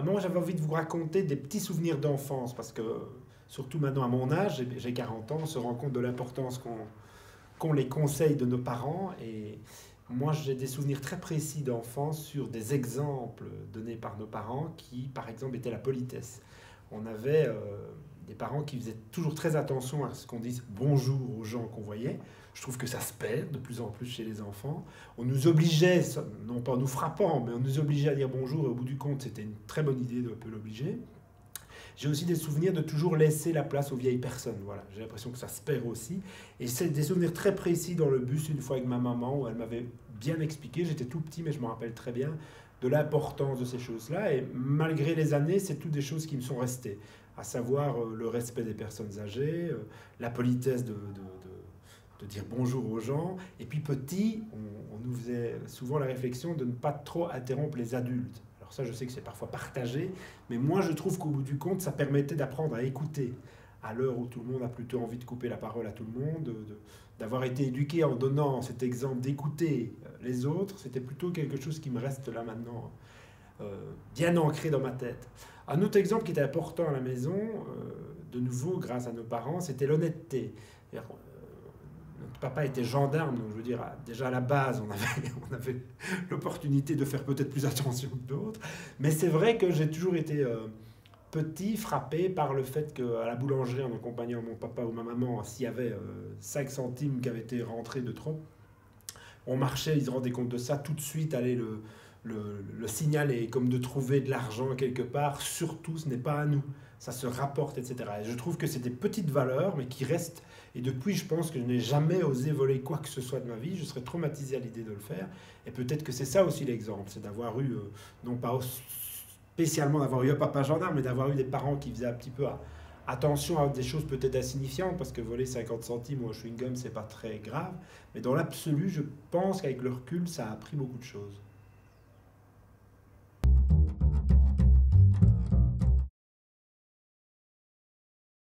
Moi, j'avais envie de vous raconter des petits souvenirs d'enfance, parce que, surtout maintenant à mon âge, j'ai 40 ans, on se rend compte de l'importance qu'ont les conseils de nos parents. Et moi, j'ai des souvenirs très précis d'enfance sur des exemples donnés par nos parents qui, par exemple, étaient la politesse. On avait des parents qui faisaient toujours très attention à ce qu'on dise bonjour aux gens qu'on voyait. Je trouve que ça se perd de plus en plus chez les enfants. On nous obligeait, non pas en nous frappant, mais on nous obligeait à dire bonjour, et au bout du compte, c'était une très bonne idée de peu l'obliger. J'ai aussi des souvenirs de toujours laisser la place aux vieilles personnes. Voilà, j'ai l'impression que ça se perd aussi. Et c'est des souvenirs très précis dans le bus, une fois avec ma maman, où elle m'avait bien expliqué, j'étais tout petit, mais je me rappelle très bien, de l'importance de ces choses-là. Et malgré les années, c'est toutes des choses qui me sont restées. À savoir le respect des personnes âgées, la politesse de dire bonjour aux gens. Et puis petit, on nous faisait souvent la réflexion de ne pas trop interrompre les adultes. Alors ça, je sais que c'est parfois partagé, mais moi, je trouve qu'au bout du compte, ça permettait d'apprendre à écouter. À l'heure où tout le monde a plutôt envie de couper la parole à tout le monde, d'avoir été éduqué en donnant cet exemple d'écouter les autres, c'était plutôt quelque chose qui me reste là maintenant bien ancré dans ma tête. Un autre exemple qui était important à la maison, de nouveau grâce à nos parents, c'était l'honnêteté. Notre papa était gendarme, donc je veux dire, déjà à la base, on avait l'opportunité de faire peut-être plus attention que d'autres. Mais c'est vrai que j'ai toujours été petit, frappé par le fait qu'à la boulangerie, en accompagnant mon papa ou ma maman, s'il y avait 5 centimes qui avaient été rentrés de trop, on marchait, ils se rendaient compte de ça, tout de suite aller le signaler, comme de trouver de l'argent quelque part, surtout ce n'est pas à nous, ça se rapporte, etc. Et je trouve que c'est des petites valeurs, mais qui restent, et depuis je pense que je n'ai jamais osé voler quoi que ce soit de ma vie, je serais traumatisé à l'idée de le faire, et peut-être que c'est ça aussi l'exemple, c'est d'avoir eu, non pas spécialement d'avoir eu un papa gendarme, mais d'avoir eu des parents qui faisaient un petit peu attention à des choses peut-être insignifiantes, parce que voler 50 centimes ou un chewing-gum, c'est pas très grave, mais dans l'absolu, je pense qu'avec le recul, ça a appris beaucoup de choses.